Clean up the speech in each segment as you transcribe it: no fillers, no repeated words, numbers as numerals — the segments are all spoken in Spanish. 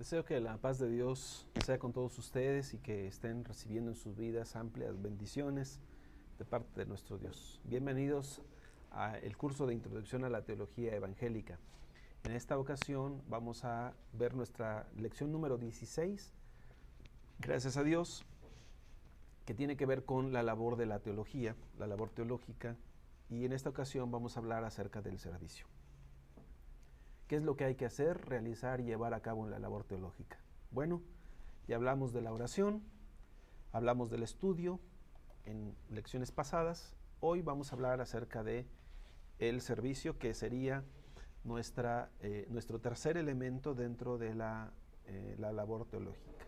Deseo que la paz de Dios sea con todos ustedes y que estén recibiendo en sus vidas amplias bendiciones de parte de nuestro Dios. Bienvenidos al curso de Introducción a la Teología Evangélica. En esta ocasión vamos a ver nuestra lección número 16, gracias a Dios, que tiene que ver con la labor de la teología, la labor teológica, y en esta ocasión vamos a hablar acerca del servicio. ¿Qué es lo que hay que hacer, realizar y llevar a cabo en la labor teológica? Bueno, ya hablamos de la oración, hablamos del estudio en lecciones pasadas. Hoy vamos a hablar acerca de el servicio, que sería nuestro tercer elemento dentro de la labor teológica.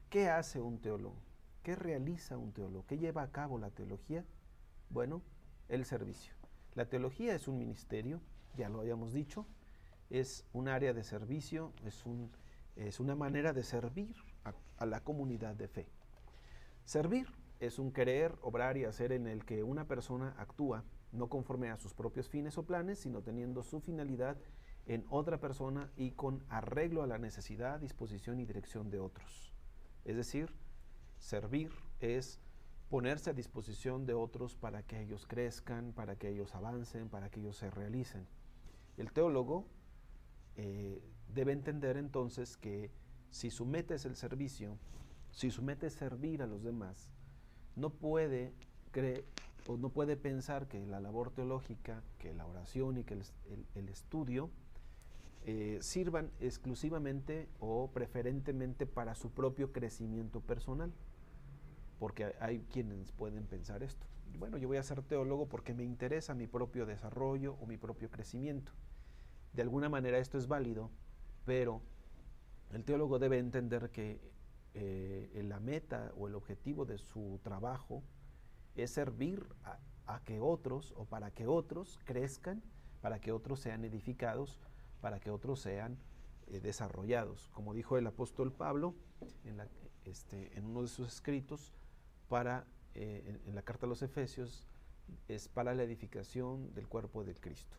¿Qué hace un teólogo? ¿Qué realiza un teólogo? ¿Qué lleva a cabo la teología? Bueno, el servicio. La teología es un ministerio, ya lo habíamos dicho. Es un área de servicio, es una manera de servir a la comunidad de fe. Servir es un querer, obrar y hacer en el que una persona actúa, no conforme a sus propios fines o planes, sino teniendo su finalidad en otra persona y con arreglo a la necesidad, disposición y dirección de otros. Es decir, servir es ponerse a disposición de otros para que ellos crezcan, para que ellos avancen, para que ellos se realicen. El teólogo debe entender entonces que si su meta es el servicio, si su meta es servir a los demás, no puede pensar que la labor teológica, que la oración y que el estudio sirvan exclusivamente o preferentemente para su propio crecimiento personal, porque hay quienes pueden pensar esto. Bueno, yo voy a ser teólogo porque me interesa mi propio desarrollo o mi propio crecimiento. De alguna manera esto es válido, pero el teólogo debe entender que la meta o el objetivo de su trabajo es servir a que otros o para que otros crezcan, para que otros sean edificados, para que otros sean desarrollados. Como dijo el apóstol Pablo en uno de sus escritos, en la carta a los Efesios, es para la edificación del cuerpo de Cristo,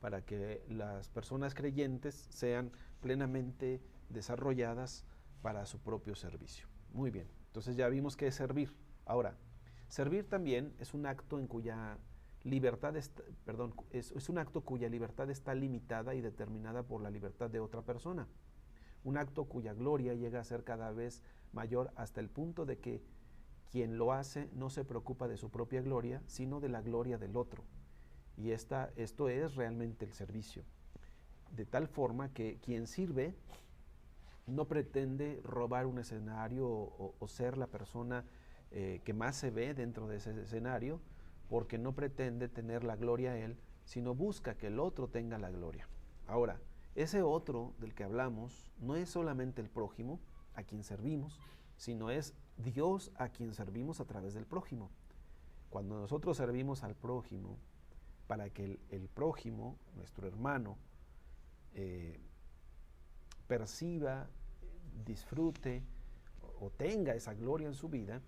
para que las personas creyentes sean plenamente desarrolladas para su propio servicio. Muy bien, entonces ya vimos que es servir. Ahora, servir también es un acto en cuya libertad es un acto cuya libertad está limitada y determinada por la libertad de otra persona. Un acto cuya gloria llega a ser cada vez mayor hasta el punto de que quien lo hace no se preocupa de su propia gloria, sino de la gloria del otro. Y esto es realmente el servicio. De tal forma que quien sirve no pretende robar un escenario o ser la persona que más se ve dentro de ese escenario, porque no pretende tener la gloria él, sino busca que el otro tenga la gloria. Ahora, ese otro del que hablamos no es solamente el prójimo a quien servimos, sino es Dios a quien servimos a través del prójimo. Cuando nosotros servimos al prójimo, para que el prójimo, nuestro hermano, perciba, disfrute o tenga esa gloria en su vida,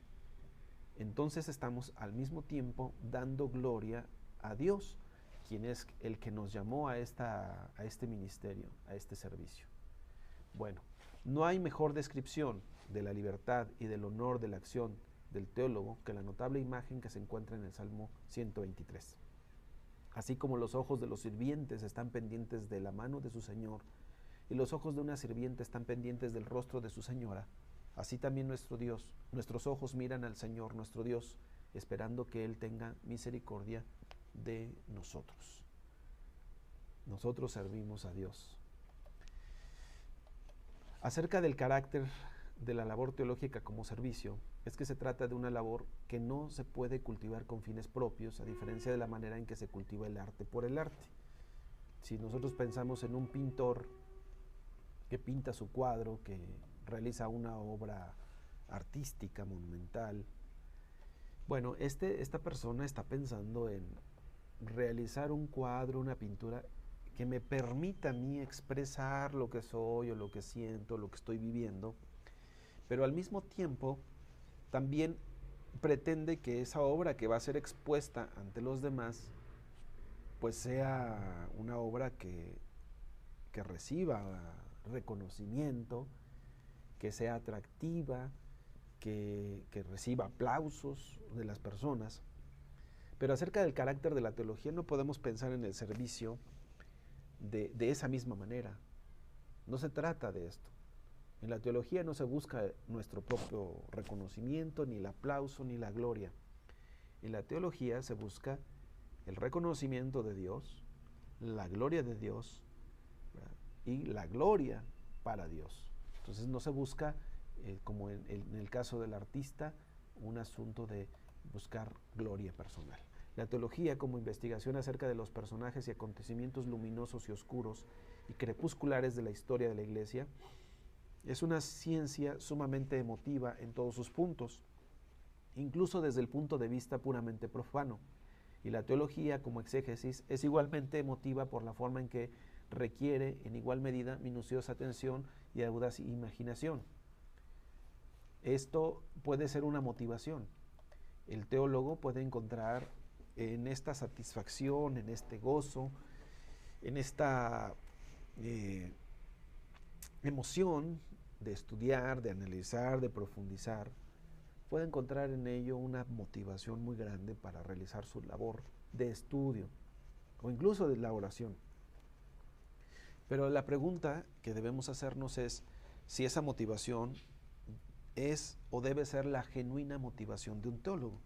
entonces estamos al mismo tiempo dando gloria a Dios, quien es el que nos llamó a este ministerio, a este servicio. Bueno, no hay mejor descripción de la libertad y del honor de la acción del teólogo que la notable imagen que se encuentra en el Salmo 123. Así como los ojos de los sirvientes están pendientes de la mano de su señor y los ojos de una sirviente están pendientes del rostro de su señora, así también nuestros ojos miran al Señor nuestro Dios, esperando que Él tenga misericordia de nosotros. Nosotros servimos a Dios. Acerca del carácter de la labor teológica como servicio, es que se trata de una labor que no se puede cultivar con fines propios, a diferencia de la manera en que se cultiva el arte por el arte. Si nosotros pensamos en un pintor que pinta su cuadro, que realiza una obra artística, monumental, bueno, esta persona está pensando en realizar un cuadro, una pintura que me permita a mí expresar lo que soy o lo que siento, lo que estoy viviendo, pero al mismo tiempo también pretende que esa obra que va a ser expuesta ante los demás pues sea una obra que reciba reconocimiento, que sea atractiva, que reciba aplausos de las personas. Pero acerca del carácter de la teología no podemos pensar en el servicio de esa misma manera. No se trata de esto. En la teología no se busca nuestro propio reconocimiento, ni el aplauso, ni la gloria. En la teología se busca el reconocimiento de Dios, la gloria de Dios, ¿verdad? Y la gloria para Dios. Entonces no se busca, como en el caso del artista, un asunto de buscar gloria personal. La teología, como investigación acerca de los personajes y acontecimientos luminosos y oscuros y crepusculares de la historia de la Iglesia, es una ciencia sumamente emotiva en todos sus puntos, incluso desde el punto de vista puramente profano. Y la teología, como exégesis, es igualmente emotiva por la forma en que requiere en igual medida minuciosa atención y audaz imaginación. Esto puede ser una motivación. El teólogo puede encontrar en esta satisfacción, en este gozo, en esta emoción de estudiar, de analizar, de profundizar, puede encontrar en ello una motivación muy grande para realizar su labor de estudio o incluso de la oración. Pero la pregunta que debemos hacernos es si esa motivación es o debe ser la genuina motivación de un teólogo.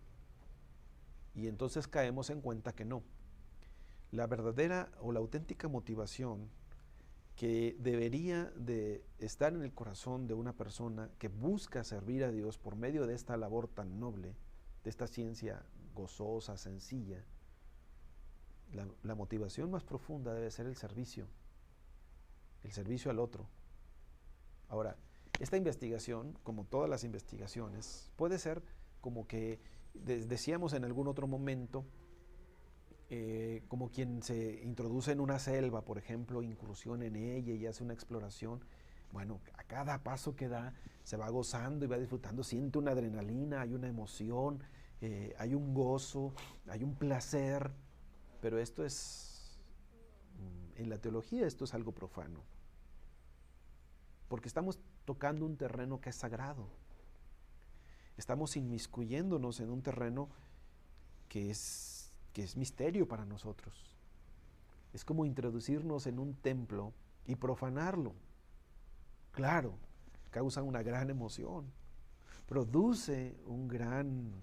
Y entonces caemos en cuenta que no. La verdadera o la auténtica motivación que debería de estar en el corazón de una persona que busca servir a Dios por medio de esta labor tan noble, de esta ciencia gozosa, sencilla, la motivación más profunda debe ser el servicio al otro. Ahora, esta investigación, como todas las investigaciones, puede ser como que, decíamos en algún otro momento, como quien se introduce en una selva, por ejemplo, incursiona en ella y hace una exploración. Bueno, a cada paso que da se va gozando y va disfrutando, siente una adrenalina, hay una emoción, hay un gozo, hay un placer, pero esto es, en la teología esto es algo profano, porque estamos tocando un terreno que es sagrado, estamos inmiscuyéndonos en un terreno que es misterio para nosotros. Es como introducirnos en un templo y profanarlo. Claro, causa una gran emoción, produce un gran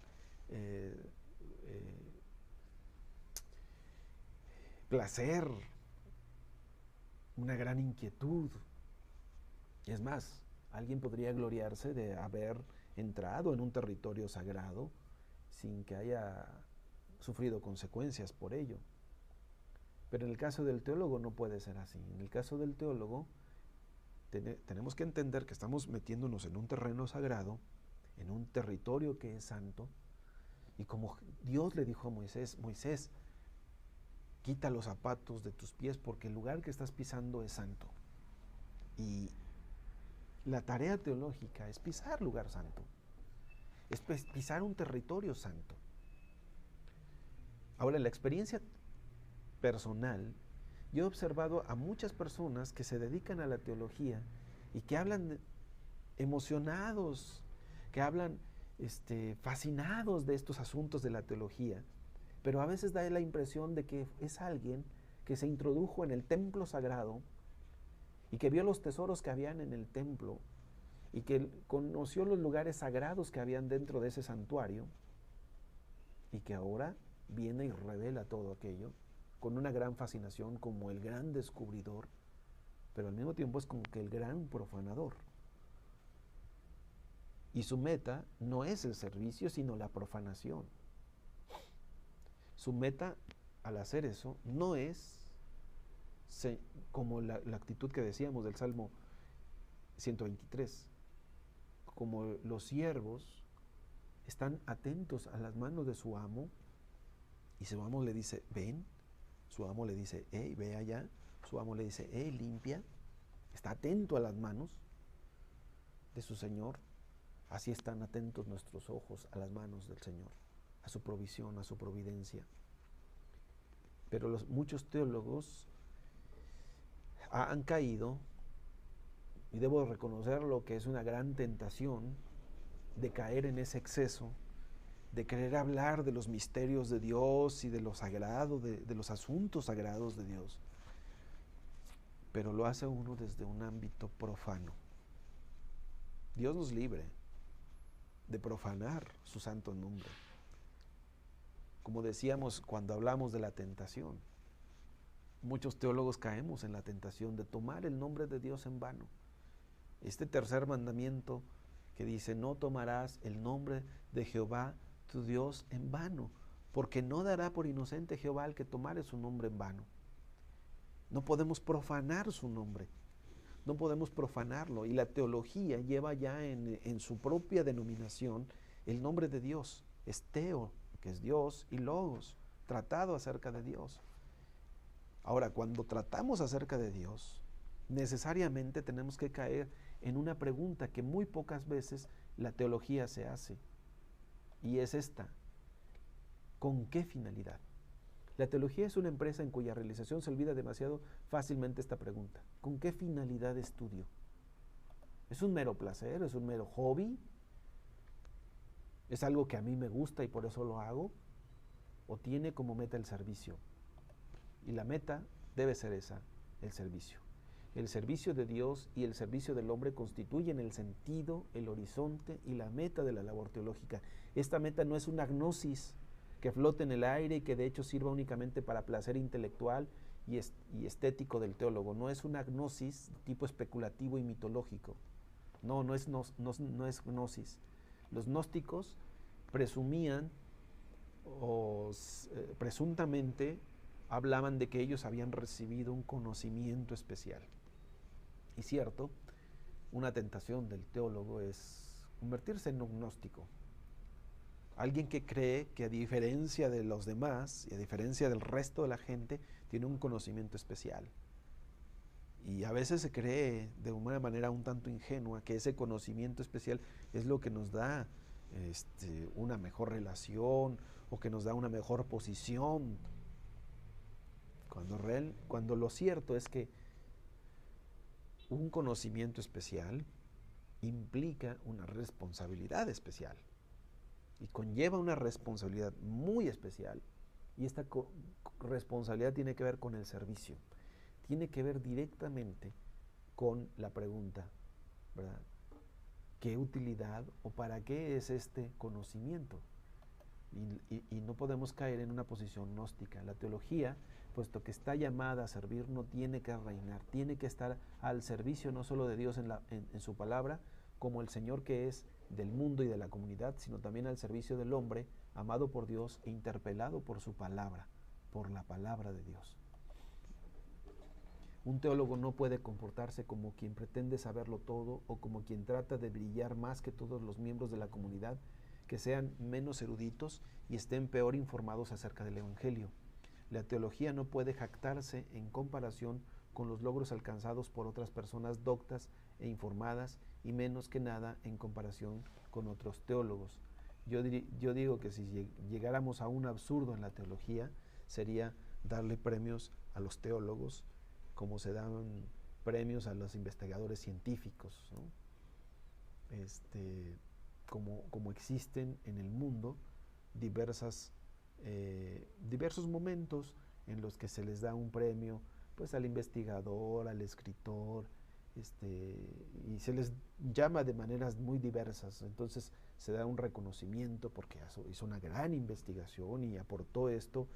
placer, una gran inquietud. Es más, alguien podría gloriarse de haber entrado en un territorio sagrado sin que haya sufrido consecuencias por ello. Pero en el caso del teólogo no puede ser así. En el caso del teólogo tenemos que entender que estamos metiéndonos en un terreno sagrado, en un territorio que es santo, y como Dios le dijo a Moisés, Moisés, quita los zapatos de tus pies porque el lugar que estás pisando es santo. Y la tarea teológica es pisar lugar santo, es pisar un territorio santo. Ahora, en la experiencia personal, yo he observado a muchas personas que se dedican a la teología y que hablan emocionados, que hablan fascinados de estos asuntos de la teología, pero a veces da la impresión de que es alguien que se introdujo en el templo sagrado y que vio los tesoros que habían en el templo y que conoció los lugares sagrados que habían dentro de ese santuario y que ahora viene y revela todo aquello con una gran fascinación como el gran descubridor, pero al mismo tiempo es como que el gran profanador. Y su meta no es el servicio, sino la profanación. Su meta al hacer eso no es como la actitud que decíamos del Salmo 123, como los siervos están atentos a las manos de su amo y su amo le dice, ven, su amo le dice, hey, ve allá, su amo le dice, hey, limpia, está atento a las manos de su Señor. Así están atentos nuestros ojos a las manos del Señor, a su provisión, a su providencia. Pero muchos teólogos han caído Y debo reconocerlo que es una gran tentación de caer en ese exceso, de querer hablar de los misterios de Dios y de lo sagrado, de los asuntos sagrados de Dios. Pero lo hace uno desde un ámbito profano. Dios nos libre de profanar su santo nombre. Como decíamos cuando hablamos de la tentación, muchos teólogos caemos en la tentación de tomar el nombre de Dios en vano. Este tercer mandamiento que dice: no tomarás el nombre de Jehová tu Dios en vano, porque no dará por inocente Jehová al que tomare su nombre en vano. No podemos profanar su nombre, no podemos profanarlo. Y la teología lleva ya en su propia denominación el nombre de Dios. Es Teo, que es Dios, y Logos, tratado acerca de Dios. Ahora, cuando tratamos acerca de Dios, necesariamente tenemos que caer en una pregunta que muy pocas veces la teología se hace. Y es esta: ¿con qué finalidad? La teología es una empresa en cuya realización se olvida demasiado fácilmente esta pregunta: ¿con qué finalidad estudio? ¿Es un mero placer? ¿Es un mero hobby? ¿Es algo que a mí me gusta y por eso lo hago? ¿O tiene como meta el servicio? Y la meta debe ser esa, el servicio. El servicio de Dios y el servicio del hombre constituyen el sentido, el horizonte y la meta de la labor teológica. Esta meta no es una gnosis que flote en el aire y que de hecho sirva únicamente para placer intelectual y estético del teólogo. No es una gnosis tipo especulativo y mitológico. No es gnosis. Los gnósticos presumían o presuntamente hablaban de que ellos habían recibido un conocimiento especial. Y cierto, una tentación del teólogo es convertirse en un gnóstico. Alguien que cree que a diferencia de los demás y a diferencia del resto de la gente, tiene un conocimiento especial. Y a veces se cree de una manera un tanto ingenua que ese conocimiento especial es lo que nos da una mejor relación o que nos da una mejor posición. Cuando lo cierto es que un conocimiento especial implica una responsabilidad especial y conlleva una responsabilidad muy especial, y esta responsabilidad tiene que ver con el servicio, tiene que ver directamente con la pregunta, ¿verdad? ¿Qué utilidad o para qué es este conocimiento? Y no podemos caer en una posición gnóstica. La teología, puesto que está llamada a servir, no tiene que reinar, tiene que estar al servicio no solo de Dios en su palabra, como el Señor que es del mundo y de la comunidad, sino también al servicio del hombre, amado por Dios e interpelado por su palabra, por la palabra de Dios. Un teólogo no puede comportarse como quien pretende saberlo todo o como quien trata de brillar más que todos los miembros de la comunidad, que sean menos eruditos y estén peor informados acerca del Evangelio. La teología no puede jactarse en comparación con los logros alcanzados por otras personas doctas e informadas, y menos que nada en comparación con otros teólogos. Yo digo que si llegáramos a un absurdo en la teología, sería darle premios a los teólogos como se dan premios a los investigadores científicos, ¿no? Como existen en el mundo diversos momentos en los que se les da un premio, pues, al investigador, al escritor, y se les llama de maneras muy diversas. Entonces se da un reconocimiento porque hizo una gran investigación y aportó esto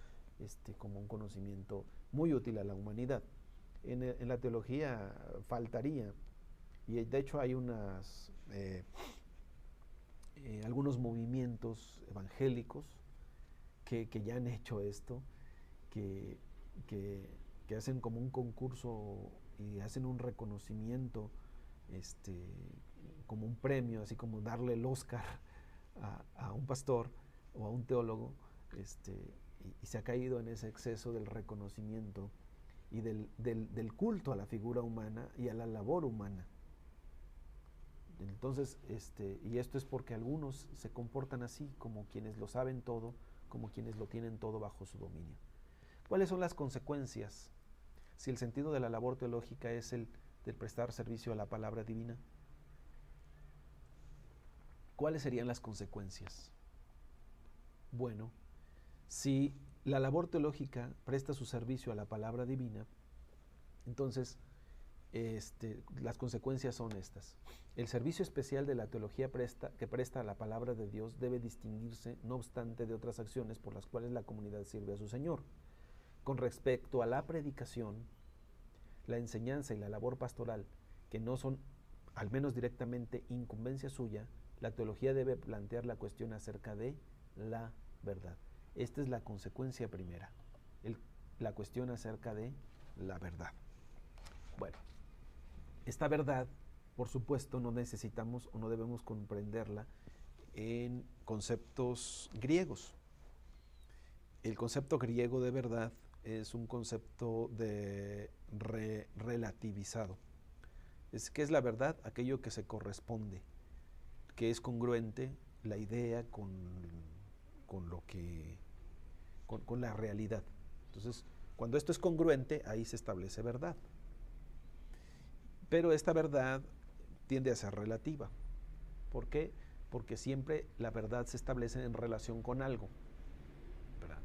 como un conocimiento muy útil a la humanidad. En la teología faltaría, y de hecho hay algunos movimientos evangélicos que ya han hecho esto, que hacen como un concurso y hacen un reconocimiento, como un premio, así como darle el Oscar a un pastor o a un teólogo, y se ha caído en ese exceso del reconocimiento y del culto a la figura humana y a la labor humana. Entonces, y esto es porque algunos se comportan así, como quienes lo saben todo, como quienes lo tienen todo bajo su dominio. ¿Cuáles son las consecuencias si el sentido de la labor teológica es el del prestar servicio a la palabra divina? ¿Cuáles serían las consecuencias? Bueno, si la labor teológica presta su servicio a la palabra divina, entonces las consecuencias son estas. El servicio especial de la teología que presta a la palabra de Dios debe distinguirse, no obstante, de otras acciones por las cuales la comunidad sirve a su Señor. Con respecto a la predicación, la enseñanza y la labor pastoral, que no son, al menos directamente, incumbencia suya, la teología debe plantear la cuestión acerca de la verdad. Esta es la consecuencia primera, la cuestión acerca de la verdad. Bueno, esta verdad, por supuesto, no necesitamos o no debemos comprenderla en conceptos griegos. El concepto griego de verdad es un concepto de relativizado. ¿Qué es la verdad? Aquello que se corresponde, que es congruente la idea con la realidad. Entonces, cuando esto es congruente, ahí se establece verdad. Pero esta verdad tiende a ser relativa. ¿Por qué? Porque siempre la verdad se establece en relación con algo, ¿verdad?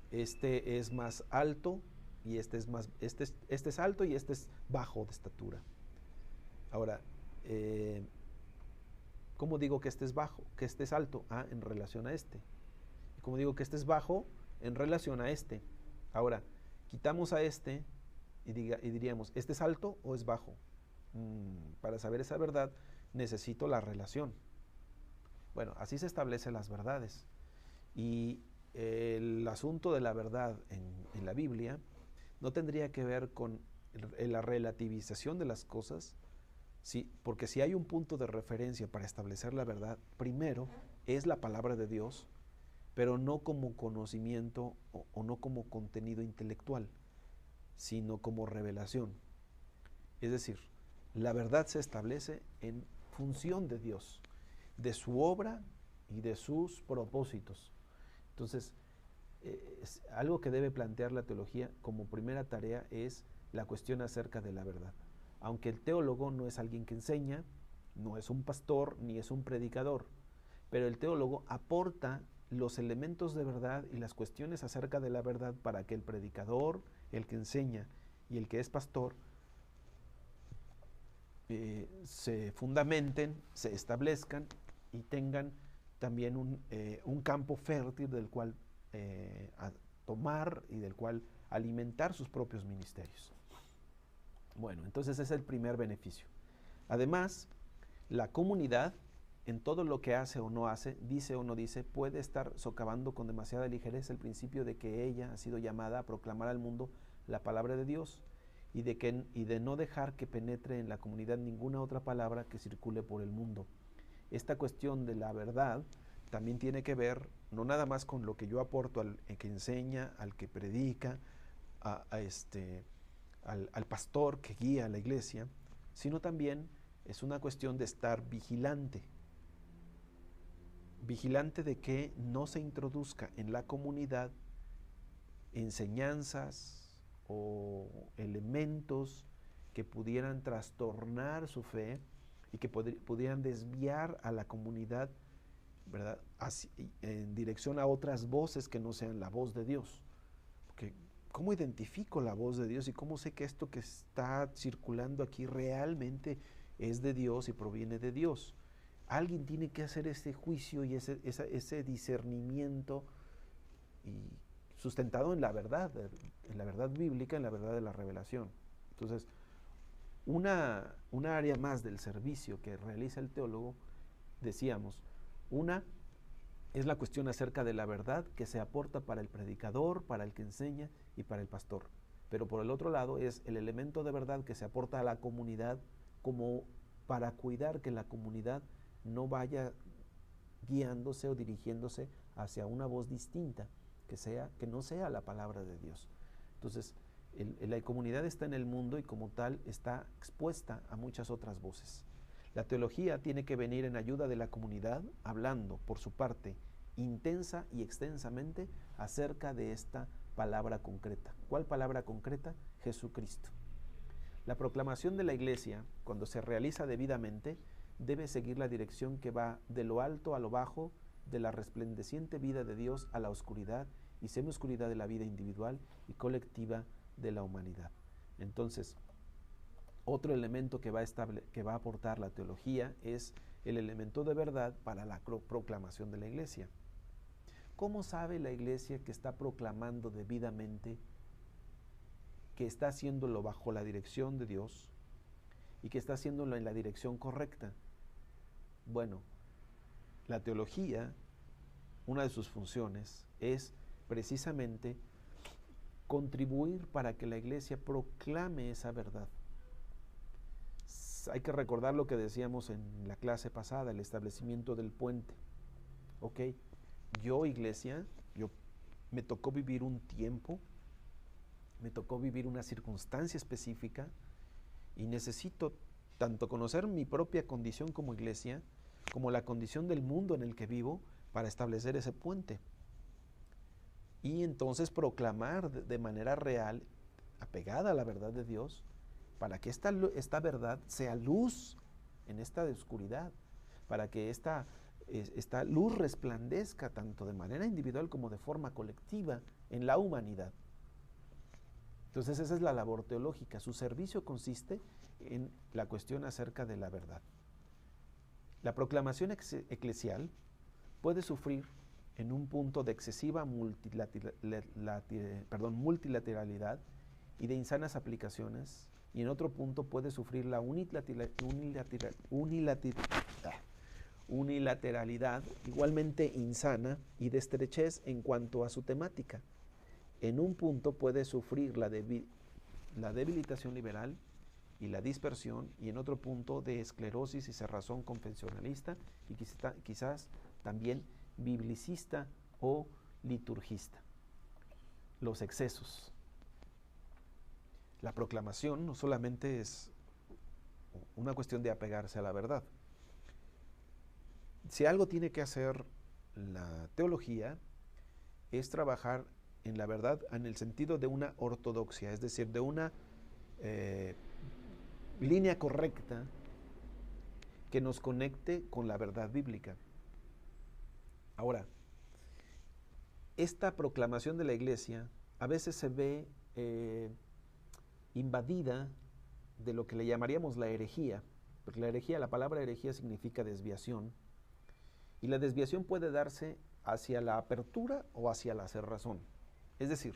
Este es más alto y este es alto y este es bajo de estatura. Ahora, ¿cómo digo que este es bajo, que este es alto? En relación a este. Y ¿cómo digo que este es bajo? En relación a este. Ahora, quitamos a este y diríamos, ¿este es alto o es bajo? Para saber esa verdad necesito la relación. Bueno, así se establecen las verdades. Y el asunto de la verdad en la Biblia no tendría que ver con la relativización de las cosas, porque si hay un punto de referencia para establecer la verdad, primero es la palabra de Dios, pero no como conocimiento o no como contenido intelectual, sino como revelación. Es decir, la verdad se establece en función de Dios, de su obra y de sus propósitos. Entonces, algo que debe plantear la teología como primera tarea es la cuestión acerca de la verdad. Aunque el teólogo no es alguien que enseña, no es un pastor ni es un predicador, pero el teólogo aporta los elementos de verdad y las cuestiones acerca de la verdad para que el predicador, el que enseña y el que es pastor se fundamenten, se establezcan y tengan también un campo fértil del cual tomar y del cual alimentar sus propios ministerios. Bueno, entonces ese es el primer beneficio. Además, la comunidad, en todo lo que hace o no hace, dice o no dice, puede estar socavando con demasiada ligereza el principio de que ella ha sido llamada a proclamar al mundo la palabra de Dios y de no dejar que penetre en la comunidad ninguna otra palabra que circule por el mundo. Esta cuestión de la verdad también tiene que ver no nada más con lo que yo aporto al que enseña, al que predica, al pastor que guía a la iglesia, sino también es una cuestión de estar vigilante de que no se introduzca en la comunidad enseñanzas o elementos que pudieran trastornar su fe y que pudieran desviar a la comunidad, ¿verdad?, en dirección a otras voces que no sean la voz de Dios. Porque ¿cómo identifico la voz de Dios y cómo sé que esto que está circulando aquí realmente es de Dios y proviene de Dios? Alguien tiene que hacer ese juicio y ese discernimiento y sustentado en la verdad bíblica, en la verdad de la revelación. Entonces, una área más del servicio que realiza el teólogo, decíamos, una es la cuestión acerca de la verdad que se aporta para el predicador, para el que enseña y para el pastor. Pero por el otro lado es el elemento de verdad que se aporta a la comunidad como para cuidar que la comunidad no vaya guiándose o dirigiéndose hacia una voz distinta, que no sea la palabra de Dios. Entonces, la comunidad está en el mundo y como tal está expuesta a muchas otras voces. La teología tiene que venir en ayuda de la comunidad, hablando, por su parte, intensa y extensamente acerca de esta palabra concreta. ¿Cuál palabra concreta? Jesucristo. La proclamación de la Iglesia, cuando se realiza debidamente, debe seguir la dirección que va de lo alto a lo bajo, de la resplandeciente vida de Dios a la oscuridad y semioscuridad de la vida individual y colectiva de la humanidad. Entonces, otro elemento que va a aportar la teología es el elemento de verdad para la proclamación de la Iglesia. ¿Cómo sabe la Iglesia que está proclamando debidamente, que está haciéndolo bajo la dirección de Dios y que está haciéndolo en la dirección correcta? Bueno, la teología, una de sus funciones es precisamente contribuir para que la Iglesia proclame esa verdad. Hay que recordar lo que decíamos en la clase pasada, el establecimiento del puente. ¿Ok? Yo, Iglesia, me tocó vivir un tiempo, me tocó vivir una circunstancia específica y necesito tanto conocer mi propia condición como Iglesia, como la condición del mundo en el que vivo para establecer ese puente. Y entonces proclamar de manera real, apegada a la verdad de Dios, para que esta verdad sea luz en esta oscuridad, para que esta luz resplandezca tanto de manera individual como de forma colectiva en la humanidad. Entonces esa es la labor teológica. Su servicio consiste en la cuestión acerca de la verdad. La proclamación eclesial puede sufrir en un punto de excesiva multilateralidad y de insanas aplicaciones, y en otro punto puede sufrir la unilateralidad igualmente insana y de estrechez en cuanto a su temática. En un punto puede sufrir la debilitación liberal y la dispersión, y en otro punto de esclerosis y cerrazón confesionalista y quizás también biblicista o liturgista. Los excesos. La proclamación no solamente es una cuestión de apegarse a la verdad. Si algo tiene que hacer la teología es trabajar en la verdad en el sentido de una ortodoxia, es decir, de una línea correcta que nos conecte con la verdad bíblica. Ahora, esta proclamación de la Iglesia a veces se ve invadida de lo que le llamaríamos la herejía, porque la palabra herejía significa desviación, y la desviación puede darse hacia la apertura o hacia la cerrazón. Es decir,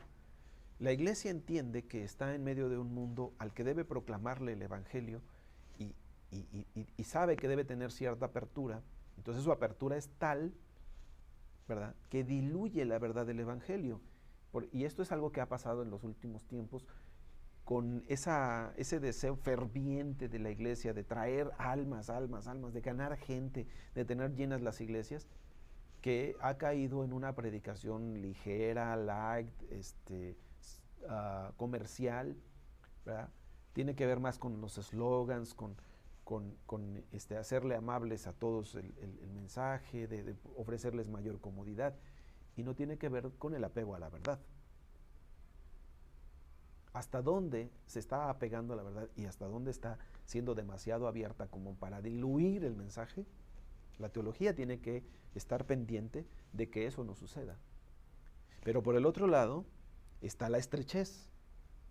la Iglesia entiende que está en medio de un mundo al que debe proclamarle el Evangelio y sabe que debe tener cierta apertura. Entonces su apertura es tal, ¿verdad?, que diluye la verdad del Evangelio. Y esto es algo que ha pasado en los últimos tiempos con ese deseo ferviente de la Iglesia de traer almas, de ganar gente, de tener llenas las iglesias, que ha caído en una predicación ligera, light, comercial, ¿verdad? Tiene que ver más con los eslogans, con hacerle amables a todos el mensaje, de ofrecerles mayor comodidad, y no tiene que ver con el apego a la verdad. ¿Hasta dónde se está apegando a la verdad y hasta dónde está siendo demasiado abierta como para diluir el mensaje? La teología tiene que estar pendiente de que eso no suceda. Pero por el otro lado está la estrechez,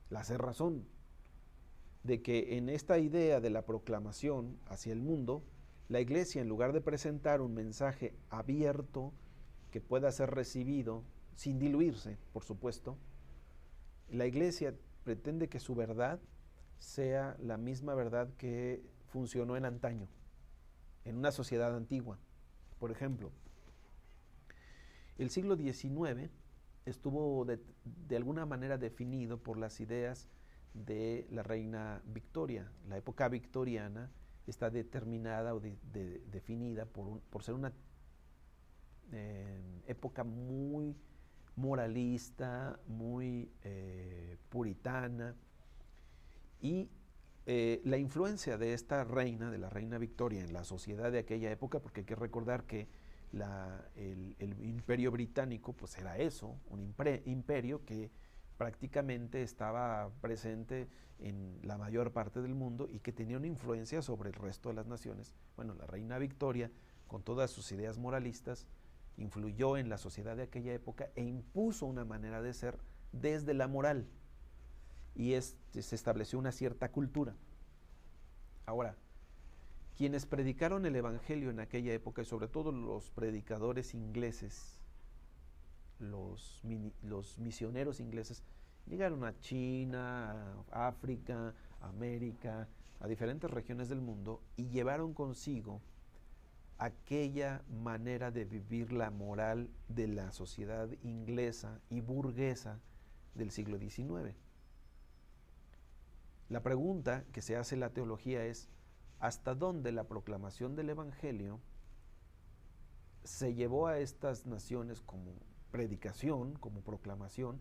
la cerrazón, de que en esta idea de la proclamación hacia el mundo, la Iglesia, en lugar de presentar un mensaje abierto que pueda ser recibido sin diluirse, por supuesto, la Iglesia pretende que su verdad sea la misma verdad que funcionó en antaño, en una sociedad antigua. Por ejemplo, el siglo XIX estuvo de alguna manera definido por las ideas de la reina Victoria. La época victoriana está determinada o definida por ser una época muy moralista, muy puritana, y la influencia de esta reina, de la reina Victoria, en la sociedad de aquella época, porque hay que recordar que el imperio británico pues era eso, un imperio que prácticamente estaba presente en la mayor parte del mundo y que tenía una influencia sobre el resto de las naciones. Bueno, la reina Victoria, con todas sus ideas moralistas, influyó en la sociedad de aquella época e impuso una manera de ser desde la moral, y se estableció una cierta cultura. Ahora, quienes predicaron el evangelio en aquella época, y sobre todo los predicadores ingleses, los misioneros ingleses, llegaron a China, a África, a América, a diferentes regiones del mundo, y llevaron consigo aquella manera de vivir la moral de la sociedad inglesa y burguesa del siglo XIX. La pregunta que se hace la teología es: ¿hasta dónde la proclamación del evangelio se llevó a estas naciones como predicación, como proclamación,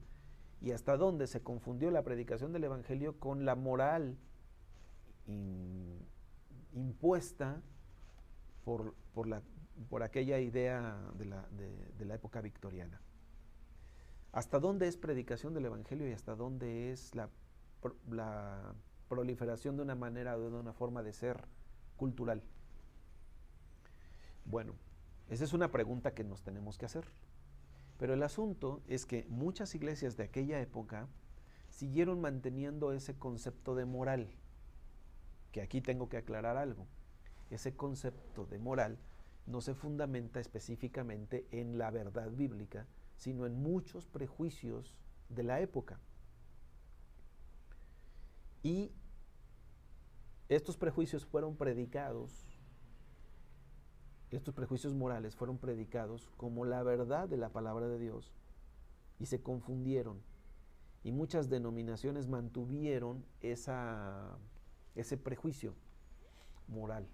y hasta dónde se confundió la predicación del evangelio con la moral impuesta por aquella idea de la época victoriana? ¿Hasta dónde es predicación del evangelio y hasta dónde es la proliferación de una manera o de una forma de ser cultural? Bueno, esa es una pregunta que nos tenemos que hacer. Pero el asunto es que muchas iglesias de aquella época siguieron manteniendo ese concepto de moral, que aquí tengo que aclarar algo. Ese concepto de moral no se fundamenta específicamente en la verdad bíblica, sino en muchos prejuicios de la época. Y estos prejuicios fueron predicados, estos prejuicios morales fueron predicados como la verdad de la palabra de Dios, y se confundieron. Y muchas denominaciones mantuvieron ese prejuicio moral,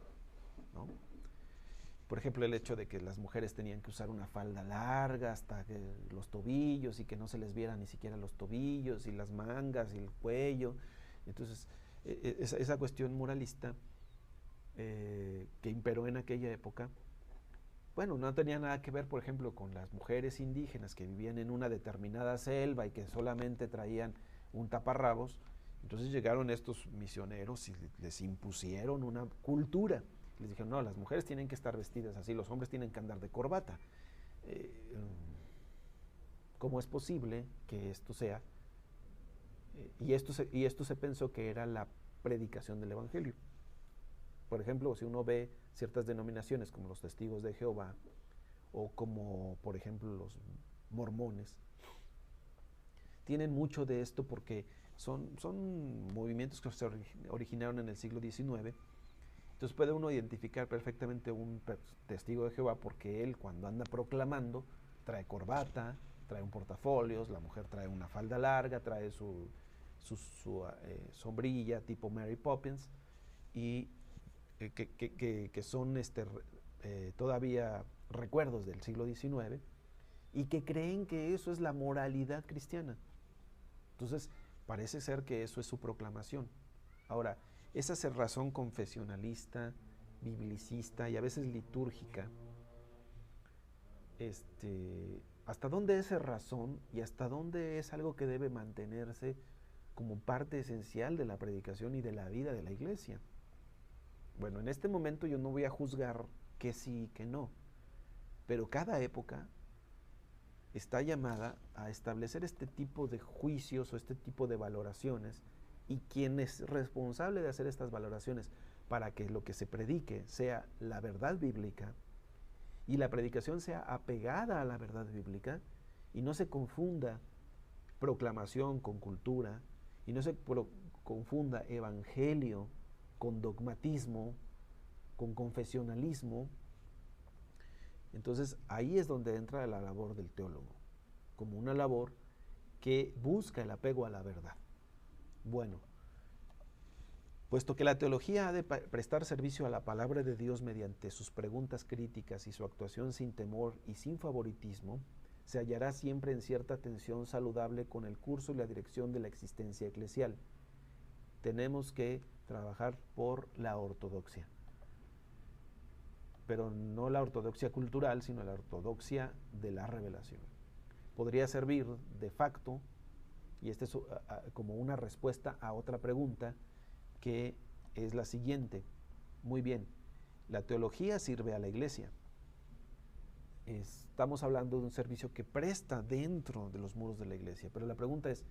¿no? Por ejemplo, el hecho de que las mujeres tenían que usar una falda larga hasta los tobillos y que no se les viera ni siquiera los tobillos y las mangas y el cuello. Entonces, esa cuestión moralista que imperó en aquella época, bueno, no tenía nada que ver, por ejemplo, con las mujeres indígenas que vivían en una determinada selva y que solamente traían un taparrabos. Entonces llegaron estos misioneros y les impusieron una cultura. Les dijeron: no, las mujeres tienen que estar vestidas así, los hombres tienen que andar de corbata. ¿Cómo es posible que esto sea? Y esto se pensó que era la predicación del evangelio. Por ejemplo, si uno ve ciertas denominaciones como los Testigos de Jehová o como, por ejemplo, los mormones, tienen mucho de esto porque son movimientos que se originaron en el siglo XIX. Entonces puede uno identificar perfectamente un testigo de Jehová porque él, cuando anda proclamando, trae corbata, trae un portafolios, la mujer trae una falda larga, trae su sombrilla tipo Mary Poppins, y que son todavía recuerdos del siglo XIX, y que creen que eso es la moralidad cristiana. Entonces, parece ser que eso es su proclamación. Ahora, esa cerrazón confesionalista, biblicista y a veces litúrgica, ¿hasta dónde es razón y hasta dónde es algo que debe mantenerse como parte esencial de la predicación y de la vida de la iglesia? Bueno, en este momento yo no voy a juzgar que sí y que no, pero cada época está llamada a establecer este tipo de juicios o este tipo de valoraciones, y quien es responsable de hacer estas valoraciones para que lo que se predique sea la verdad bíblica y la predicación sea apegada a la verdad bíblica y no se confunda proclamación con cultura y no se confunda evangelio con dogmatismo, con confesionalismo. Entonces ahí es donde entra la labor del teólogo, como una labor que busca el apego a la verdad. Bueno, puesto que la teología ha de prestar servicio a la palabra de Dios mediante sus preguntas críticas y su actuación sin temor y sin favoritismo, se hallará siempre en cierta tensión saludable con el curso y la dirección de la existencia eclesial. Tenemos que trabajar por la ortodoxia, pero no la ortodoxia cultural, sino la ortodoxia de la revelación. Podría servir de facto Y este es como una respuesta a otra pregunta que es la siguiente. Muy bien, la teología sirve a la iglesia. Estamos hablando de un servicio que presta dentro de los muros de la iglesia, pero la pregunta es,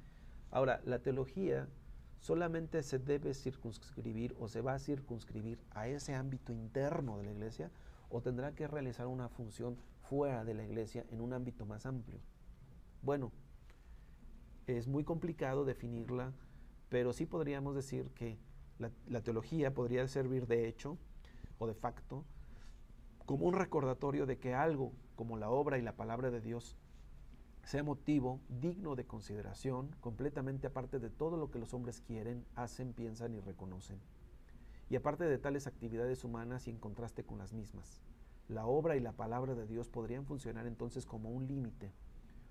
ahora, ¿la teología solamente se debe circunscribir o se va a circunscribir a ese ámbito interno de la iglesia o tendrá que realizar una función fuera de la iglesia en un ámbito más amplio? Bueno, es muy complicado definirla, pero sí podríamos decir que la teología podría servir de hecho o de facto como un recordatorio de que algo como la obra y la palabra de Dios sea motivo digno de consideración, completamente aparte de todo lo que los hombres quieren, hacen, piensan y reconocen. Y aparte de tales actividades humanas y en contraste con las mismas. La obra y la palabra de Dios podrían funcionar entonces como un límite,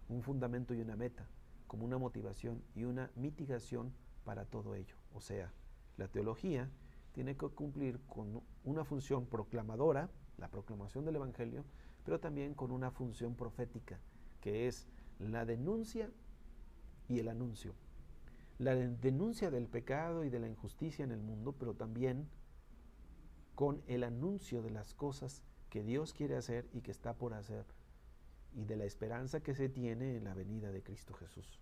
un fundamento y una meta, como una motivación y una mitigación para todo ello. O sea, la teología tiene que cumplir con una función proclamadora, la proclamación del Evangelio, pero también con una función profética, que es la denuncia y el anuncio. La denuncia del pecado y de la injusticia en el mundo, pero también con el anuncio de las cosas que Dios quiere hacer y que está por hacer, y de la esperanza que se tiene en la venida de Cristo Jesús.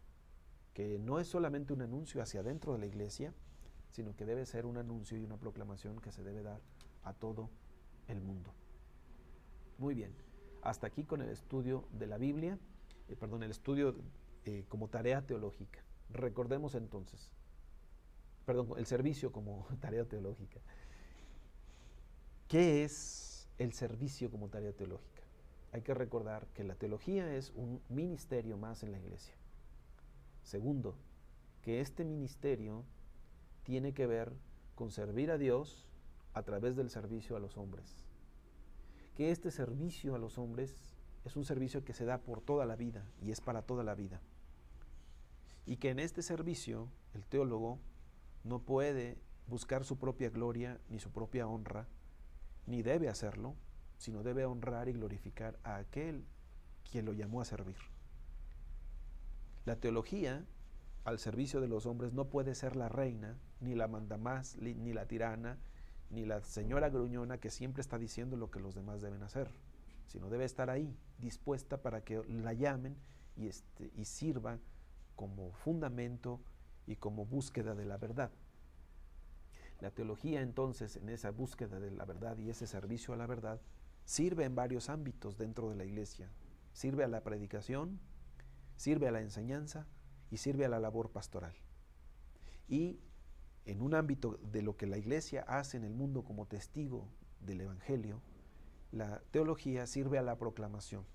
Que no es solamente un anuncio hacia adentro de la iglesia, sino que debe ser un anuncio y una proclamación que se debe dar a todo el mundo. Muy bien, hasta aquí con el estudio de la Biblia, el estudio como tarea teológica. Recordemos entonces, el servicio como tarea teológica. ¿Qué es el servicio como tarea teológica? Hay que recordar que la teología es un ministerio más en la iglesia. Segundo, que este ministerio tiene que ver con servir a Dios a través del servicio a los hombres. Que este servicio a los hombres es un servicio que se da por toda la vida y es para toda la vida. Y que en este servicio el teólogo no puede buscar su propia gloria ni su propia honra, ni debe hacerlo, sino debe honrar y glorificar a aquel quien lo llamó a servir. La teología al servicio de los hombres no puede ser la reina, ni la mandamás, ni la tirana, ni la señora gruñona que siempre está diciendo lo que los demás deben hacer, sino debe estar ahí, dispuesta para que la llamen y sirva como fundamento y como búsqueda de la verdad. La teología entonces, en esa búsqueda de la verdad y ese servicio a la verdad, sirve en varios ámbitos dentro de la iglesia. Sirve a la predicación, sirve a la enseñanza y sirve a la labor pastoral. Y en un ámbito de lo que la iglesia hace en el mundo como testigo del Evangelio, la teología sirve a la proclamación,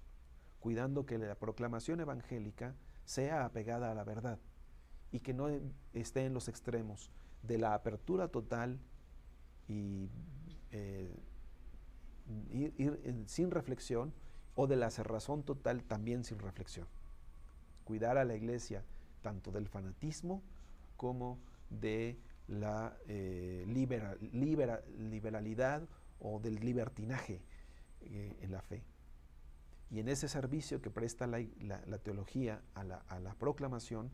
cuidando que la proclamación evangélica sea apegada a la verdad y que no esté en los extremos de la apertura total y ir sin reflexión, o de la cerrazón total también sin reflexión. Cuidar a la iglesia tanto del fanatismo como de la liberalidad o del libertinaje en la fe. Y en ese servicio que presta la teología a la proclamación,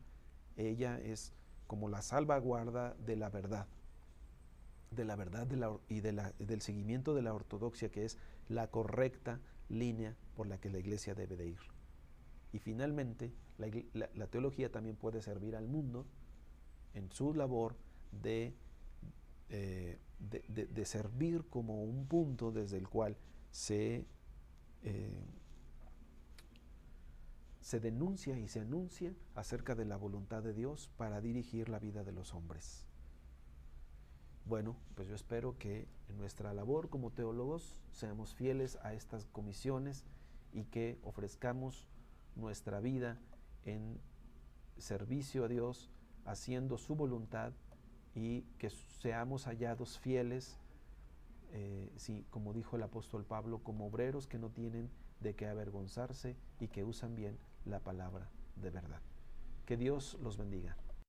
ella es como la salvaguarda de la verdad y del seguimiento de la ortodoxia, que es la correcta línea por la que la iglesia debe de ir. Y finalmente, la teología también puede servir al mundo en su labor de servir como un punto desde el cual se denuncia y se anuncia acerca de la voluntad de Dios para dirigir la vida de los hombres. Bueno, pues yo espero que en nuestra labor como teólogos seamos fieles a estas comisiones y que ofrezcamos nuestra vida en servicio a Dios, haciendo su voluntad, y que seamos hallados fieles, como dijo el apóstol Pablo, como obreros que no tienen de qué avergonzarse y que usan bien la palabra de verdad. Que Dios los bendiga.